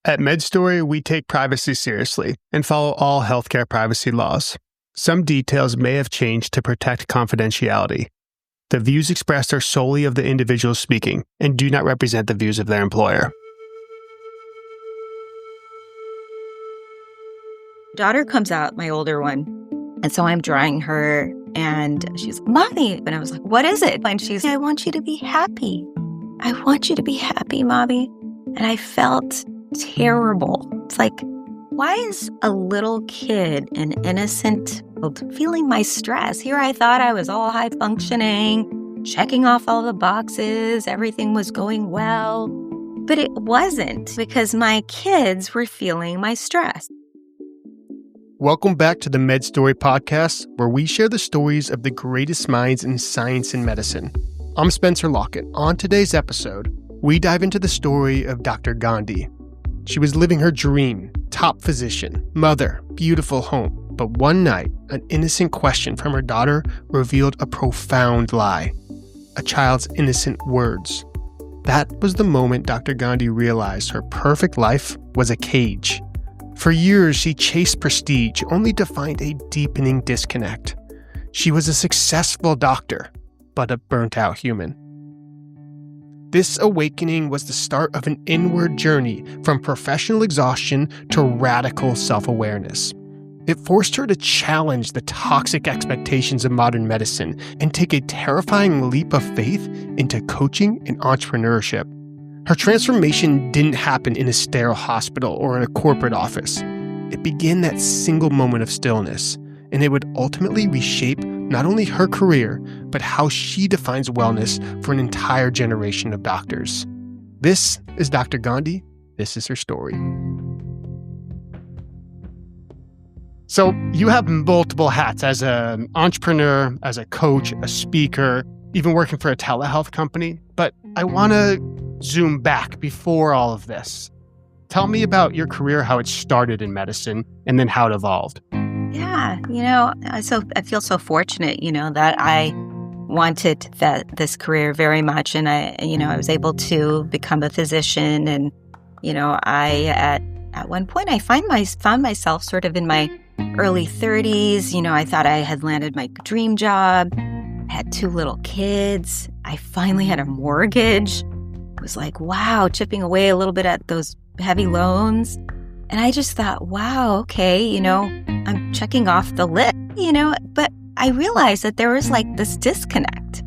At MedStory, we take privacy seriously and follow all healthcare privacy laws. Some details may have changed to protect confidentiality. The views expressed are solely of the individual speaking and do not represent the views of their employer. Daughter comes out, my older one, and so I'm drying her, and she's, "Mommy," and I was like, "What is it?" And she's, "I want you to be happy. I want you to be happy, Mommy." And I felt terrible. It's like, why is a little kid, an innocent child, feeling my stress? Here I thought I was all high functioning, checking off all the boxes, everything was going well. But it wasn't, because my kids were feeling my stress. Welcome back to the MedStory podcast, where we share the stories of the greatest minds in science and medicine. I'm Spencer Lockett. On today's episode, we dive into the story of Dr. Gandhi. She was living her dream, top physician, mother, beautiful home. But one night, an innocent question from her daughter revealed a profound lie. A child's innocent words. That was the moment Dr. Gandhi realized her perfect life was a cage. For years, she chased prestige only to find a deepening disconnect. She was a successful doctor, but a burnt-out human. This awakening was the start of an inward journey from professional exhaustion to radical self-awareness. It forced her to challenge the toxic expectations of modern medicine and take a terrifying leap of faith into coaching and entrepreneurship. Her transformation didn't happen in a sterile hospital or in a corporate office. It began that single moment of stillness, and it would ultimately reshape not only her career, but how she defines wellness for an entire generation of doctors. This is Dr. Gandhi. This is her story. So you have multiple hats as an entrepreneur, as a coach, a speaker, even working for a telehealth company. But I want to zoom back before all of this. Tell me about your career, how it started in medicine, and then how it evolved. Yeah, I feel so fortunate, that I wanted this career very much, and I was able to become a physician, and I at one point I found myself sort of in my early 30s. I thought I had landed my dream job. I had 2 little kids. I finally had a mortgage. I was like, wow, chipping away a little bit at those heavy loans. And I just thought, wow, okay, I'm checking off the list, but I realized that there was like this disconnect.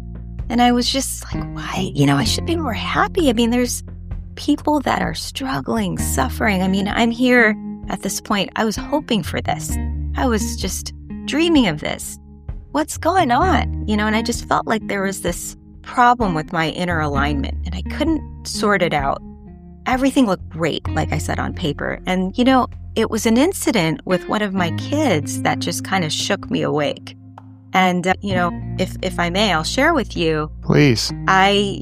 And I was just like, why? I should be more happy. I mean, there's people that are struggling, suffering. I mean, I'm here at this point. I was hoping for this. I was just dreaming of this. What's going on? And I just felt like there was this problem with my inner alignment, and I couldn't sort it out. Everything looked great, like I said, on paper. And, it was an incident with one of my kids that just kind of shook me awake. And, if I may, I'll share with you. Please. I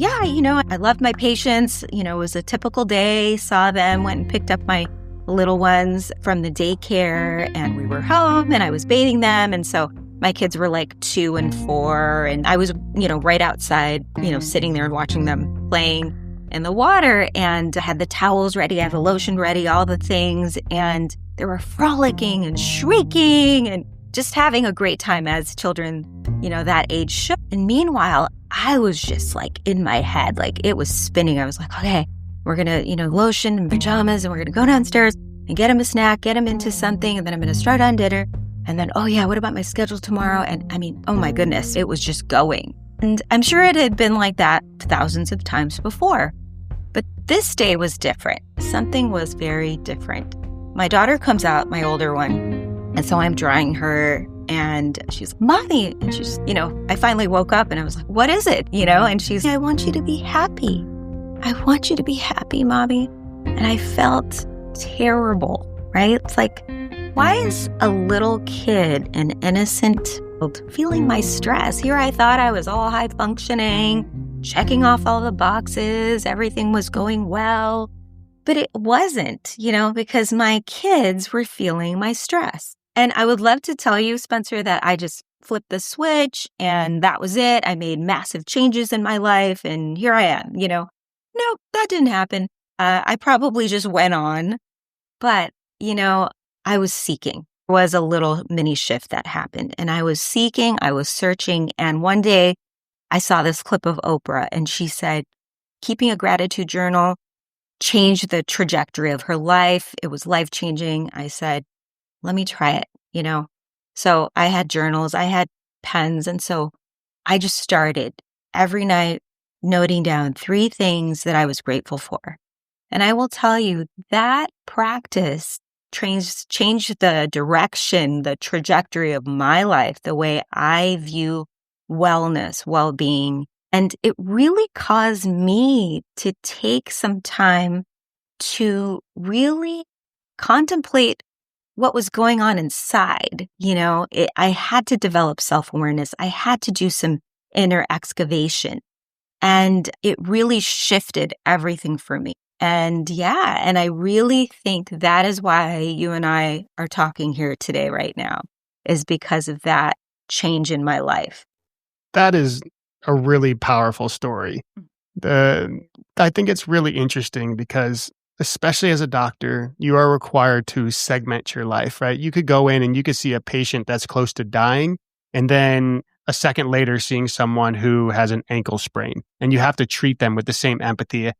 loved my patients. It was a typical day, saw them, went and picked up my little ones from the daycare, and we were home, and I was bathing them. And so my kids were like 2 and 4, and I was, right outside, sitting there and watching them playing in the water, and I had the towels ready, I had the lotion ready, all the things, and they were frolicking and shrieking and just having a great time as children, that age should. And meanwhile, I was just like in my head, like it was spinning. I was like, okay, we're going to, lotion and pajamas, and we're going to go downstairs and get him a snack, get him into something, and then I'm going to start on dinner. And then, oh yeah, what about my schedule tomorrow? And I mean, oh my goodness, it was just going. And I'm sure it had been like that thousands of times before. But this day was different. Something was very different. My daughter comes out, my older one, and so I'm drying her, and she's, "Mommy," and she's, I finally woke up and I was like, "What is it?" And she's, "I want you to be happy. I want you to be happy, Mommy." And I felt terrible, right? It's like, why is a little kid, an innocent child, feeling my stress? Here I thought I was all high functioning, checking off all the boxes, everything was going well. But it wasn't, because my kids were feeling my stress. And I would love to tell you, Spencer, that I just flipped the switch and that was it. I made massive changes in my life and here I am, No, that didn't happen. I probably just went on, but, I was seeking. There was a little mini shift that happened, and I was seeking, I was searching, and one day I saw this clip of Oprah, and she said, keeping a gratitude journal changed the trajectory of her life. It was life-changing. I said, let me try it. So I had journals, I had pens, and so I just started every night noting down 3 things that I was grateful for. And I will tell you that practice changed the direction, the trajectory of my life, the way I view wellness, well-being. And it really caused me to take some time to really contemplate what was going on inside. I had to develop self-awareness. I had to do some inner excavation. And it really shifted everything for me. And I really think that is why you and I are talking here today right now, is because of that change in my life. That is a really powerful story. I think it's really interesting because, especially as a doctor, you are required to segment your life, right? You could go in and you could see a patient that's close to dying, and then a second later seeing someone who has an ankle sprain, and you have to treat them with the same empathy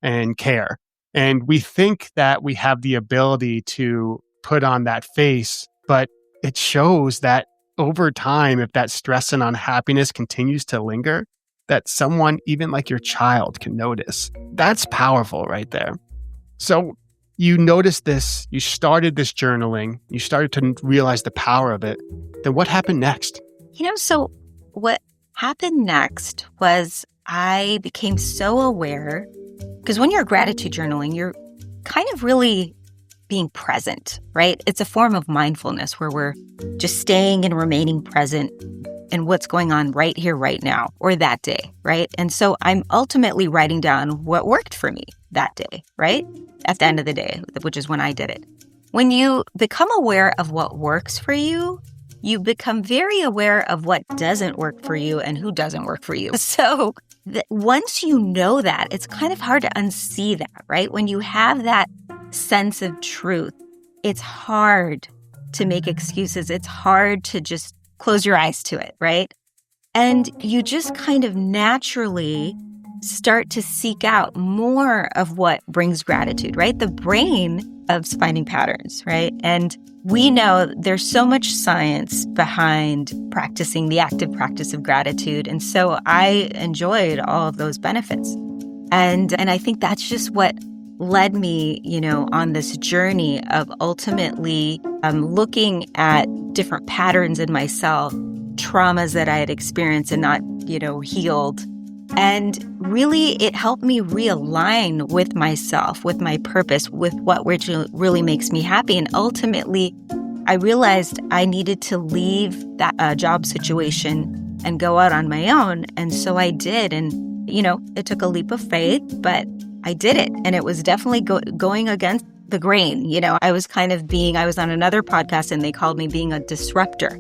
and care. And we think that we have the ability to put on that face, but it shows that over time, if that stress and unhappiness continues to linger, that someone, even like your child, can notice. That's powerful right there. So you noticed this, you started this journaling, you started to realize the power of it. Then what happened next? So what happened next was I became so aware, because when you're gratitude journaling, you're kind of really being present, right? It's a form of mindfulness where we're just staying and remaining present in what's going on right here, right now, or that day, right? And so I'm ultimately writing down what worked for me that day, right? At the end of the day, which is when I did it. When you become aware of what works for you, you become very aware of what doesn't work for you and who doesn't work for you. So once you know that, it's kind of hard to unsee that, right? When you have that sense of truth, it's hard to make excuses. It's hard to just close your eyes to it, right? And you just kind of naturally start to seek out more of what brings gratitude, right? The brain loves finding patterns, right? And we know there's so much science behind practicing the active practice of gratitude. And so I enjoyed all of those benefits. And I think that's just what led me, on this journey of ultimately looking at different patterns in myself, traumas that I had experienced and not, healed. And really, it helped me realign with myself, with my purpose, with what really makes me happy. And ultimately, I realized I needed to leave that job situation and go out on my own. And so I did. And, it took a leap of faith, but I did it. And it was definitely going against the grain. I was I was on another podcast and they called me being a disruptor.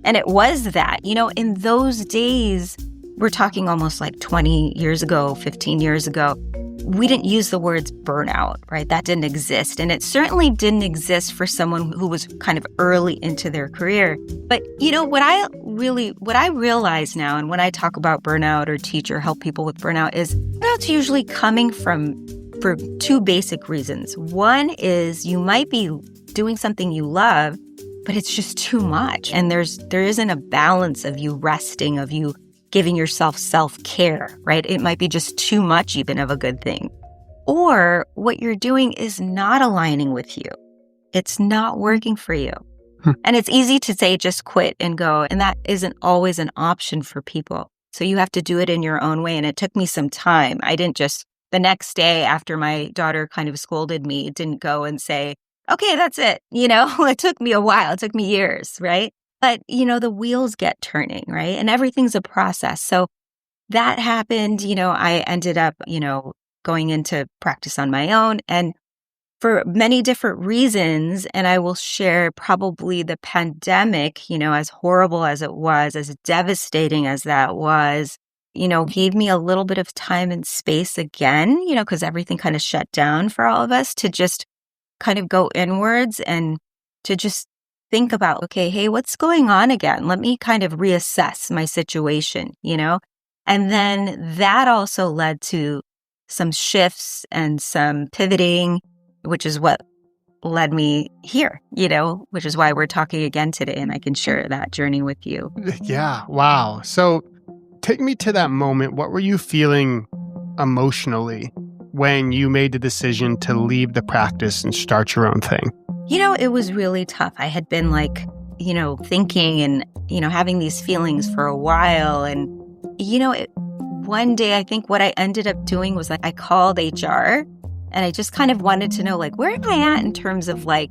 And it was that, in those days, we're talking almost like 20 years ago, 15 years ago, we didn't use the words burnout, right? That didn't exist. And it certainly didn't exist for someone who was kind of early into their career. But, what I realize now, and when I talk about burnout or teach or help people with burnout, is burnout's usually coming for 2 basic reasons. One is you might be doing something you love, but it's just too much. And there isn't a balance of you resting, of you giving yourself self-care, right? It might be just too much even of a good thing. Or what you're doing is not aligning with you. It's not working for you. And it's easy to say, just quit and go. And that isn't always an option for people. So you have to do it in your own way. And it took me some time. I didn't just, the next day after my daughter kind of scolded me, didn't go and say, okay, that's it. It took me a while. It took me years, right? But, the wheels get turning, right? And everything's a process. So that happened, I ended up, going into practice on my own and for many different reasons. And I will share probably the pandemic, as horrible as it was, as devastating as that was, gave me a little bit of time and space again, because everything kind of shut down for all of us to just kind of go inwards and to just think about, okay, hey, what's going on again? Let me kind of reassess my situation, And then that also led to some shifts and some pivoting, which is what led me here, which is why we're talking again today, and I can share that journey with you. Yeah. Wow. So take me to that moment. What were you feeling emotionally when you made the decision to leave the practice and start your own thing? It was really tough. I had been thinking and, having these feelings for a while. And, one day, I think what I ended up doing was I called HR and I just kind of wanted to know, where am I at in terms of my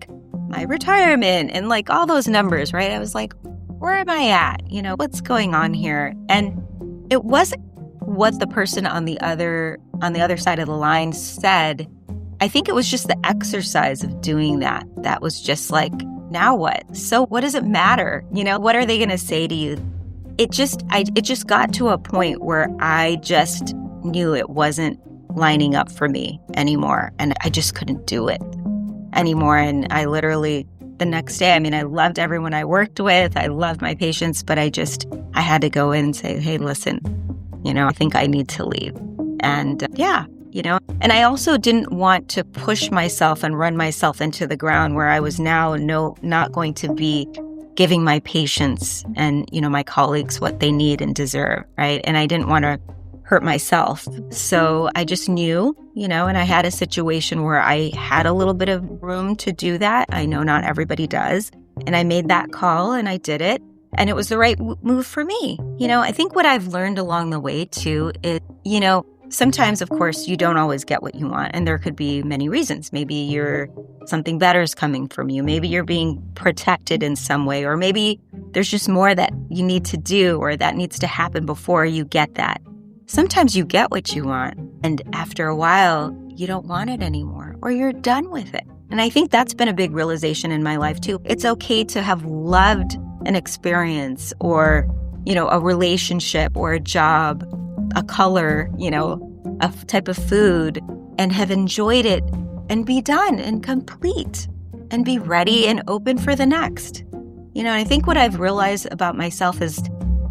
retirement and all those numbers, right? I was like, where am I at? What's going on here? And it wasn't what the person on the other side of the line said. I think it was just the exercise of doing that. That was just now what? So what does it matter? What are they going to say to you? It just got to a point where I just knew it wasn't lining up for me anymore. And I just couldn't do it anymore. And I literally, the next day, I loved everyone I worked with. I loved my patients, but I had to go in and say, hey, listen, I think I need to leave. And and I also didn't want to push myself and run myself into the ground where I was now not going to be giving my patients and, my colleagues what they need and deserve, right? And I didn't want to hurt myself. So I just knew, and I had a situation where I had a little bit of room to do that. I know not everybody does. And I made that call and I did it. And it was the right move for me. I think what I've learned along the way too is, sometimes, of course, you don't always get what you want. And there could be many reasons. Maybe something better is coming from you. Maybe you're being protected in some way. Or maybe there's just more that you need to do or that needs to happen before you get that. Sometimes you get what you want. And after a while, you don't want it anymore or you're done with it. And I think that's been a big realization in my life, too. It's okay to have loved an experience or, a relationship or a job, a color, a type of food, and have enjoyed it and be done and complete and be ready and open for the next. And I think what I've realized about myself is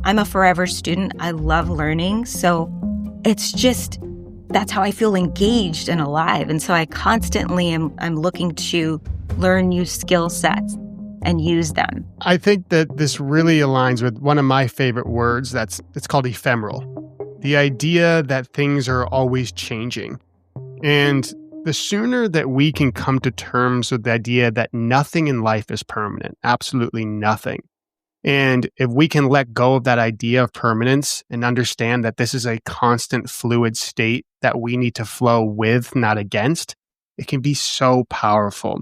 I'm a forever student. I love learning. So it's just, that's how I feel engaged and alive. And so I constantly I'm looking to learn new skill sets and use them. I think that this really aligns with one of my favorite words. It's called ephemeral. The idea that things are always changing. And the sooner that we can come to terms with the idea that nothing in life is permanent, absolutely nothing. And if we can let go of that idea of permanence and understand that this is a constant fluid state that we need to flow with, not against, it can be so powerful.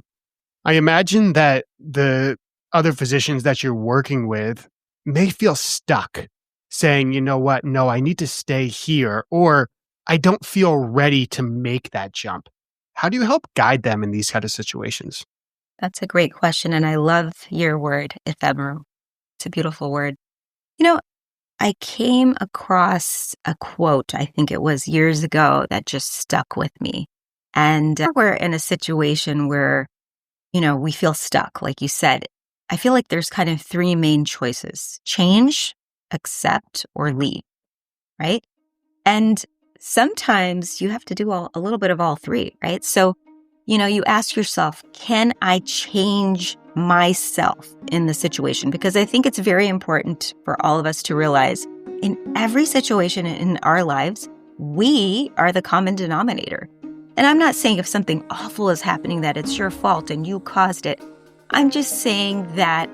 I imagine that the other physicians that you're working with may feel stuck, saying, you know what, no, I need to stay here, or I don't feel ready to make that jump. How do you help guide them in these kind of situations? That's a great question. And I love your word, ephemeral. It's a beautiful word. I came across a quote, I think it was years ago, that just stuck with me. And we're in a situation where, we feel stuck, like you said. I feel like there's kind of three main choices: change, accept, or leave, right? And sometimes you have to do a little bit of all three, right? So, you ask yourself, can I change myself in the situation? Because I think it's very important for all of us to realize in every situation in our lives, we are the common denominator. And I'm not saying if something awful is happening that it's your fault and you caused it. I'm just saying that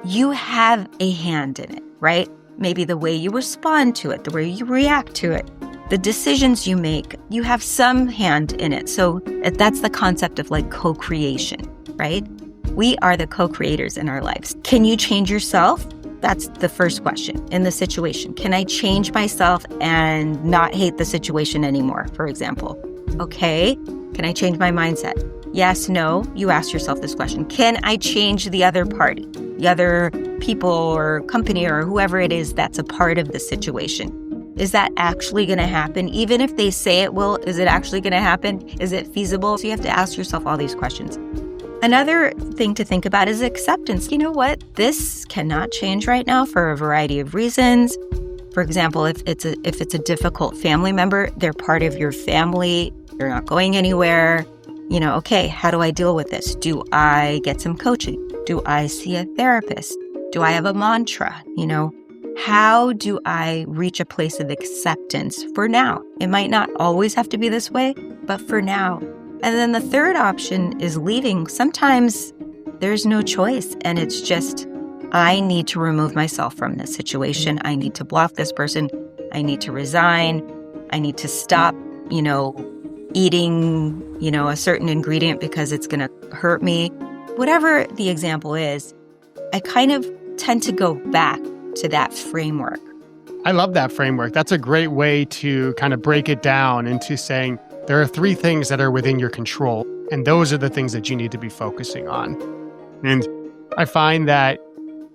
you have a hand in it, right? Maybe the way you respond to it, the way you react to it, the decisions you make, you have some hand in it. So that's the concept of co-creation, right? We are the co-creators in our lives. Can you change yourself? That's the first question in the situation. Can I change myself and not hate the situation anymore, for example? Okay. Can I change my mindset? Yes, no. You ask yourself this question. Can I change the other party, the other people or company or whoever it is that's a part of the situation? Is that actually going to happen? Even if they say it will, is it actually going to happen? Is it feasible? So you have to ask yourself all these questions. Another thing to think about is acceptance. You know what? This cannot change right now for a variety of reasons. For example, if it's a difficult family member, they're part of your family, you're not going anywhere. Okay, how do I deal with this? Do I get some coaching? Do I see a therapist? Do I have a mantra? How do I reach a place of acceptance for now? It might not always have to be this way, but for now. And then the third option is leaving. Sometimes there's no choice, and it's just, I need to remove myself from this situation. I need to block this person. I need to resign. I need to stop, eating, a certain ingredient because it's going to hurt me. Whatever the example is, I kind of tend to go back to that framework. I love that framework. That's a great way to kind of break it down into saying there are 3 things that are within your control, and those are the things that you need to be focusing on. And I find that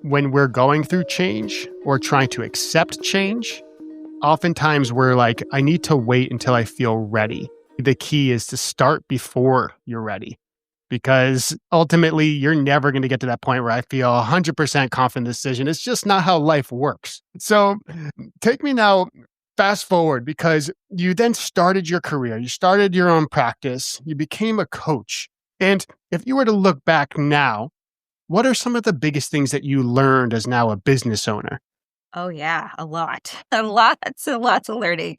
when we're going through change or trying to accept change, oftentimes we're like, I need to wait until I feel ready. The key is to start before you're ready, because ultimately you're never going to get to that point where I feel 100% confident in the decision. It's just not how life works. So take me now, fast forward, because you then started your career, you started your own practice, you became a coach. And if you were to look back now, what are some of the biggest things that you learned as now a business owner? Oh yeah, a lot. Lots of learning.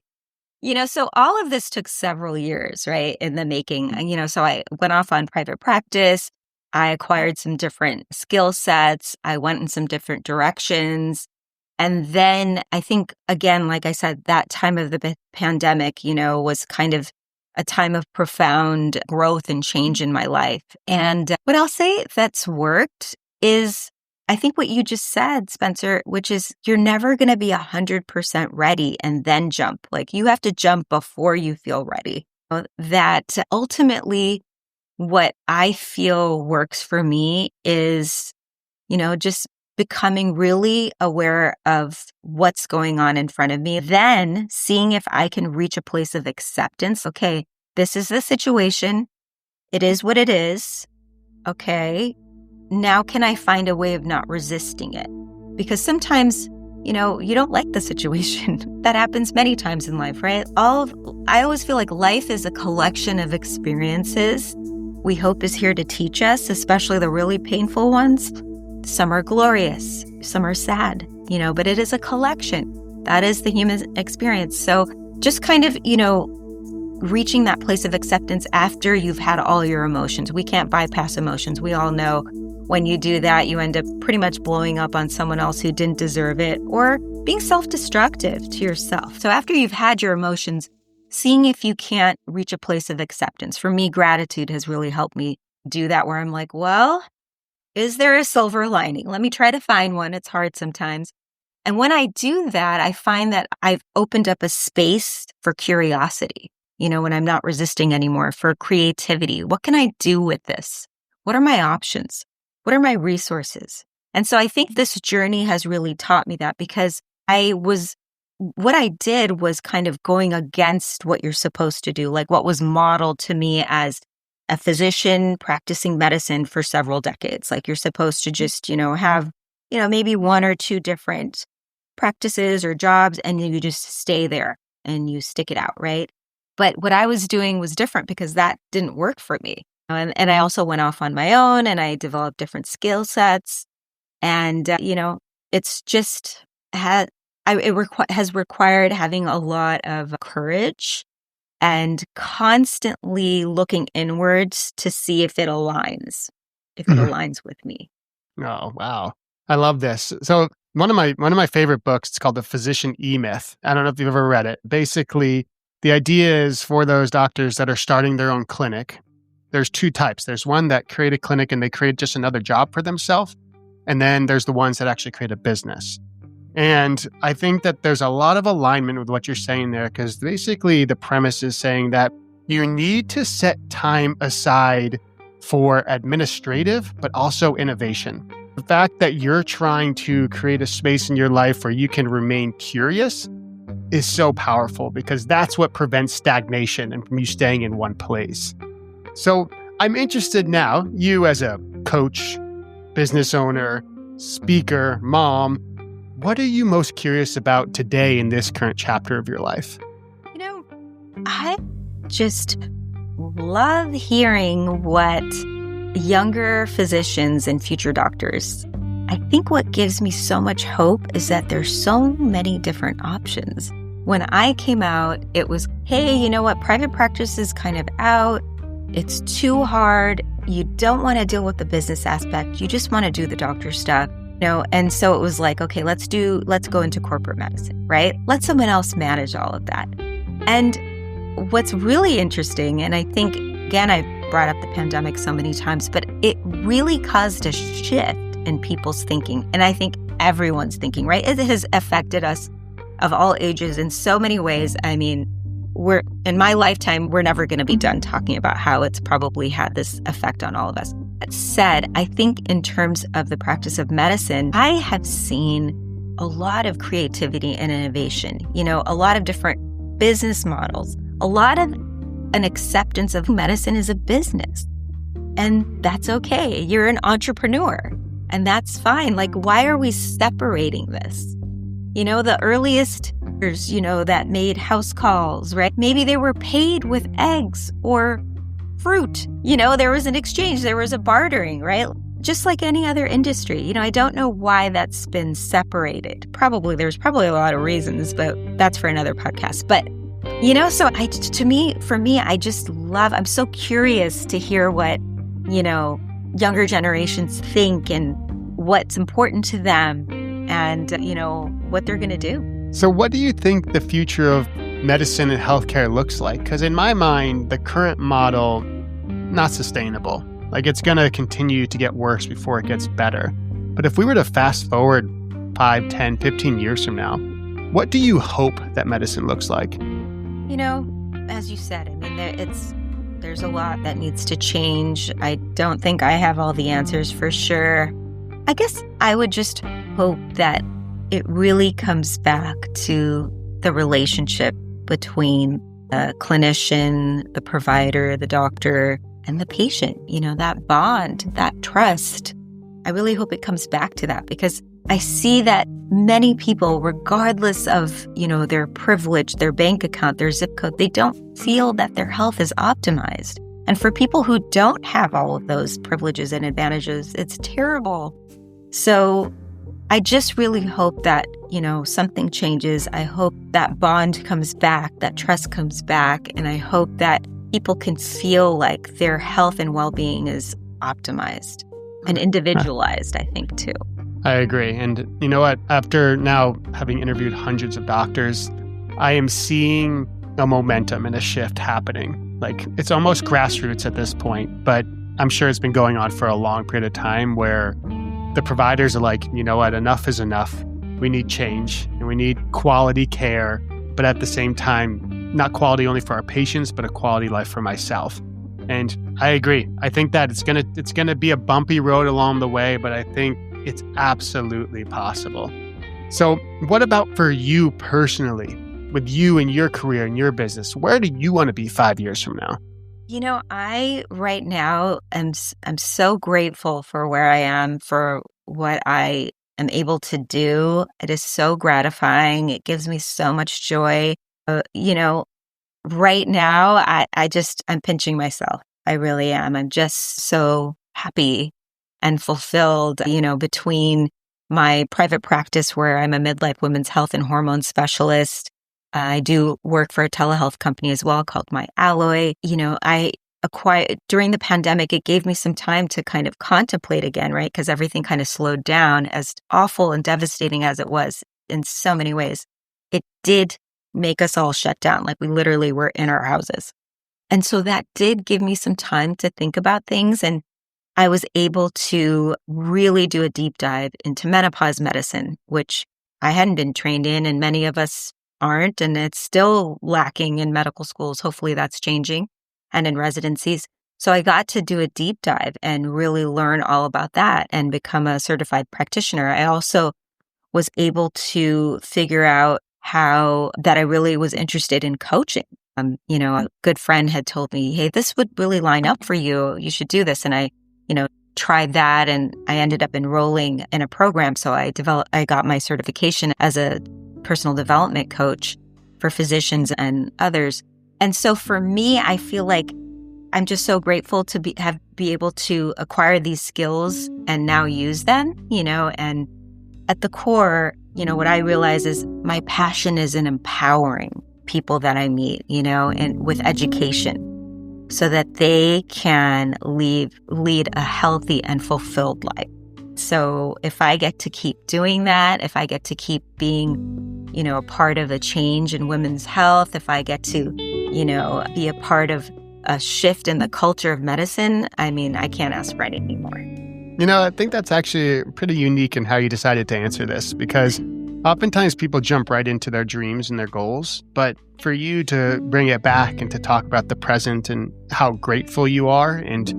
So all of this took several years, right, in the making. So I went off on private practice. I acquired some different skill sets. I went in some different directions. And then I think, again, like I said, that time of the pandemic, was kind of a time of profound growth and change in my life. And what I'll say that's worked is, I think what you just said, Spencer, which is you're never going to be 100% ready and then jump. Like you have to jump before you feel ready. That ultimately what I feel works for me is, just becoming really aware of what's going on in front of me, then seeing if I can reach a place of acceptance. Okay, this is the situation. It is what it is. Okay, now can I find a way of not resisting it? Because sometimes, you don't like the situation. That happens many times in life, right? I always feel like life is a collection of experiences we hope is here to teach us, especially the really painful ones. Some are glorious, some are sad, but it is a collection. That is the human experience. So just kind of, reaching that place of acceptance after you've had all your emotions. We can't bypass emotions. We all know when you do that, you end up pretty much blowing up on someone else who didn't deserve it or being self-destructive to yourself. So after you've had your emotions, seeing if you can't reach a place of acceptance. For me, gratitude has really helped me do that, where I'm like, well, is there a silver lining? Let me try to find one. It's hard sometimes. And when I do that, I find that I've opened up a space for curiosity, when I'm not resisting anymore, for creativity. What can I do with this? What are my options? What are my resources? And so I think this journey has really taught me that, because what I did was kind of going against what you're supposed to do, like what was modeled to me as a physician practicing medicine for several decades. Like you're supposed to just, have, maybe 1 or 2 different practices or jobs, and you just stay there and you stick it out, right? But what I was doing was different, because that didn't work for me. And I also went off on my own and I developed different skill sets. And, it's just has required having a lot of courage and constantly looking inwards to see if it aligns with me. Oh, wow. I love this. So one of my favorite books, it's called The Physician E-Myth. I don't know if you've ever read it. Basically, the idea is for those doctors that are starting their own clinic, there's 2 types. There's one that create a clinic and they create just another job for themselves. And then there's the ones that actually create a business. And I think that there's a lot of alignment with what you're saying there, because basically the premise is saying that you need to set time aside for administrative, but also innovation. The fact that you're trying to create a space in your life where you can remain curious, is so powerful because that's what prevents stagnation and from you staying in one place. So I'm interested now, you as a coach, business owner, speaker, mom, what are you most curious about today in this current chapter of your life? I just love hearing what younger physicians and future doctors. I think what gives me so much hope is that there's so many different options. When I came out, it was, hey, you know what? Private practice is kind of out. It's too hard. You don't want to deal with the business aspect. You just want to do the doctor stuff. And so it was like, okay, let's go into corporate medicine, right? Let someone else manage all of that. And what's really interesting, and I think, again, I brought up the pandemic so many times, but it really caused a shift in people's thinking. And I think everyone's thinking, right? It has affected us of all ages in so many ways. I mean, in my lifetime, we're never going to be done talking about how it's probably had this effect on all of us. That said, I think in terms of the practice of medicine, I have seen a lot of creativity and innovation, a lot of different business models, a lot of an acceptance of medicine as a business. And that's okay. You're an entrepreneur, and that's fine. Like, why are we separating this? The earliest, that made house calls, right? Maybe they were paid with eggs or fruit. There was an exchange, there was a bartering, right? Just like any other industry. I don't know why that's been separated. There's probably a lot of reasons, but that's for another podcast. But, so for me, I just I'm so curious to hear what, younger generations think and what's important to them and, what they're going to do. So what do you think the future of medicine and healthcare looks like? Because in my mind, the current model, not sustainable. Like, it's going to continue to get worse before it gets better. But if we were to fast forward 5, 10, 15 years from now, what do you hope that medicine looks like? As you said, I mean, there's a lot that needs to change. I don't think I have all the answers for sure. I guess I would just hope that it really comes back to the relationship between the clinician, the provider, the doctor, and the patient. That bond, that trust. I really hope it comes back to that because I see that many people, regardless of, their privilege, their bank account, their zip code, they don't feel that their health is optimized. And for people who don't have all of those privileges and advantages, it's terrible. So I just really hope that, something changes. I hope that bond comes back, that trust comes back, and I hope that people can feel like their health and well-being is optimized and individualized, I think, too. I agree. And you know what? After now having interviewed hundreds of doctors, I am seeing a momentum and a shift happening. Like, it's almost grassroots at this point, but I'm sure it's been going on for a long period of time where the providers are like, you know what, enough is enough. We need change and we need quality care, but at the same time, not quality only for our patients, but a quality life for myself. And I agree. I think that it's gonna be a bumpy road along the way, but I think it's absolutely possible. So what about for you personally, with you and your career and your business? Where do you want to be 5 years from now? I right now I'm so grateful for where I am, for what I am able to do. It is so gratifying. It gives me so much joy. Right now I'm pinching myself. I really am. I'm just so happy and fulfilled, between my private practice where I'm a midlife women's health and hormone specialist. I do work for a telehealth company as well called My Alloy. I acquired during the pandemic, it gave me some time to kind of contemplate again, right? Because everything kind of slowed down, as awful and devastating as it was in so many ways. It did make us all shut down. Like, we literally were in our houses. And so that did give me some time to think about things. And I was able to really do a deep dive into menopause medicine, which I hadn't been trained in, and many of us aren't, and it's still lacking in medical schools. Hopefully that's changing, and in residencies. So I got to do a deep dive and really learn all about that and become a certified practitioner. I also was able to figure out how that I really was interested in coaching. A good friend had told me, hey, this would really line up for you. You should do this. And I, tried that, and I ended up enrolling in a program. So I got my certification as a personal development coach for physicians and others. And so for me, I feel like I'm just so grateful to be able to acquire these skills and now use them, and at the core, what I realize is my passion is in empowering people that I meet, and with education so that they can lead a healthy and fulfilled life. So if I get to keep doing that, if I get to keep being, a part of a change in women's health, if I get to, be a part of a shift in the culture of medicine, I can't ask for anything more. I think that's actually pretty unique in how you decided to answer this, because oftentimes people jump right into their dreams and their goals, but for you to bring it back and to talk about the present and how grateful you are, and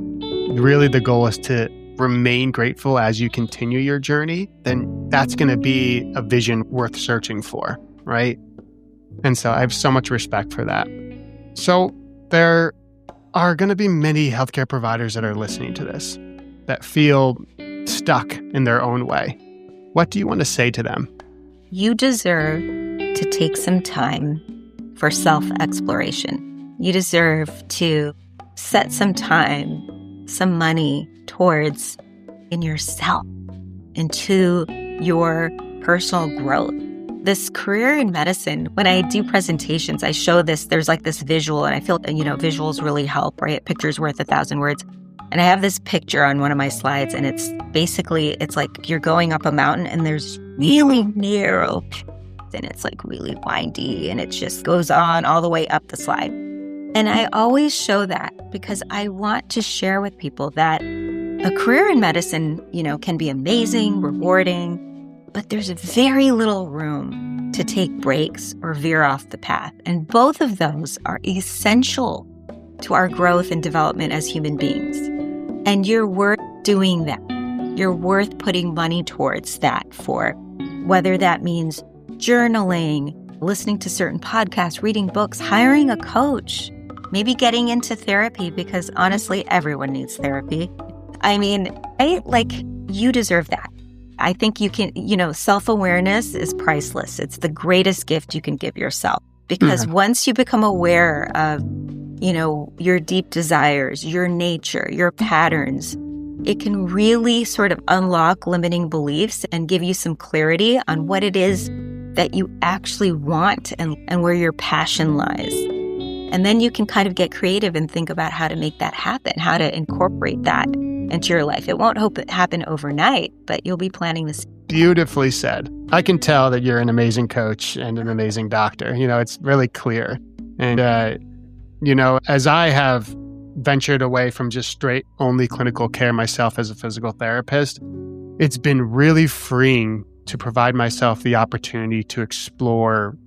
really the goal is to remain grateful as you continue your journey, then that's going to be a vision worth searching for, right? And so I have so much respect for that. So there are going to be many healthcare providers that are listening to this that feel stuck in their own way. What do you want to say to them? You deserve to take some time for self-exploration. You deserve to set some time, some money towards in yourself, into your personal growth. This career in medicine, when I do presentations, I show this, there's like this visual, and I feel, visuals really help, right? Picture's worth 1,000 words. And I have this picture on one of my slides, and it's like you're going up a mountain and there's really narrow, and it's like really windy, and it just goes on all the way up the slide. And I always show that because I want to share with people that a career in medicine, can be amazing, rewarding, but there's very little room to take breaks or veer off the path. And both of those are essential to our growth and development as human beings. And you're worth doing that. You're worth putting money towards that, for whether that means journaling, listening to certain podcasts, reading books, hiring a coach, maybe getting into therapy, because honestly, everyone needs therapy. You deserve that. I think you can, self-awareness is priceless. It's the greatest gift you can give yourself, because once you become aware of, your deep desires, your nature, your patterns, it can really sort of unlock limiting beliefs and give you some clarity on what it is that you actually want and where your passion lies. And then you can kind of get creative and think about how to make that happen, how to incorporate that into your life. It won't happen overnight, but you'll be planting this. Beautifully said. I can tell that you're an amazing coach and an amazing doctor. It's really clear. And, as I have ventured away from just straight only clinical care myself as a physical therapist, it's been really freeing to provide myself the opportunity to explore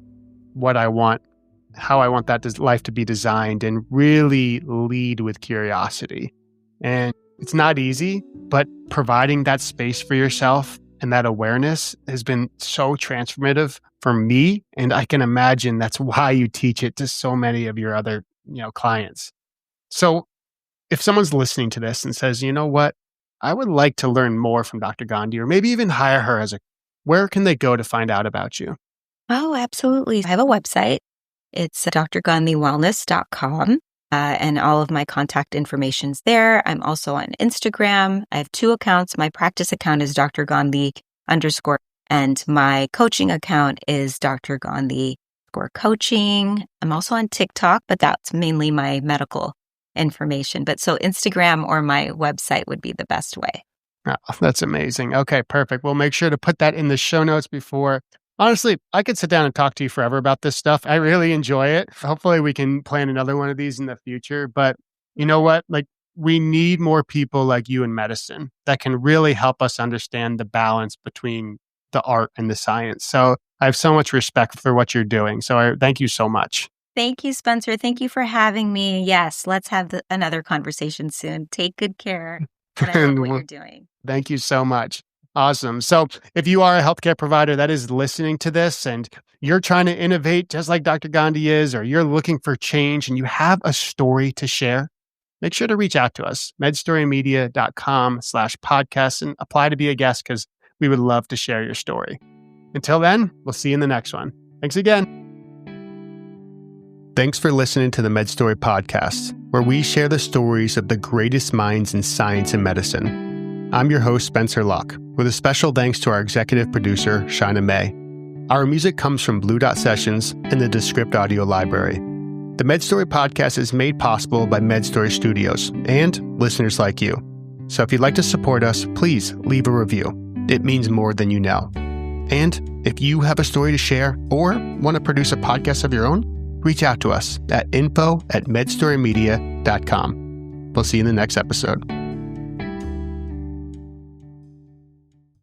what I want, how I want that life to be designed, and really lead with curiosity. And it's not easy, but providing that space for yourself and that awareness has been so transformative for me. And I can imagine that's why you teach it to so many of your other, clients. So if someone's listening to this and says, you know what, I would like to learn more from Dr. Gandhi, or maybe even hire her where can they go to find out about you? Oh, absolutely. I have a website. It's drgandhiwellness.com. And all of my contact information's there. I'm also on Instagram. I have 2 accounts. My practice account is Dr. Gandhi _ and my coaching account is Dr. Gandhi _coaching. I'm also on TikTok, but that's mainly my medical information. But so Instagram or my website would be the best way. Oh, that's amazing. Okay, perfect. We'll make sure to put that in the show notes before. Honestly, I could sit down and talk to you forever about this stuff. I really enjoy it. Hopefully we can plan another one of these in the future. But you know what? We need more people like you in medicine that can really help us understand the balance between the art and the science. So I have so much respect for what you're doing. So I thank you so much. Thank you, Spencer. Thank you for having me. Yes, let's have another conversation soon. Take good care. And I love what you're doing. Thank you so much. Awesome. So if you are a healthcare provider that is listening to this and you're trying to innovate just like Dr. Gandhi is, or you're looking for change and you have a story to share, make sure to reach out to us, medstorymedia.com/podcast, and apply to be a guest because we would love to share your story. Until then, we'll see you in the next one. Thanks again. Thanks for listening to the MedStory podcast, where we share the stories of the greatest minds in science and medicine. I'm your host, Spencer Locke, with a special thanks to our executive producer, Shaina May. Our music comes from Blue Dot Sessions and the Descript Audio Library. The MedStory podcast is made possible by MedStory Studios and listeners like you. So if you'd like to support us, please leave a review. It means more than you know. And if you have a story to share or want to produce a podcast of your own, reach out to us at info@medstorymedia.com. We'll see you in the next episode.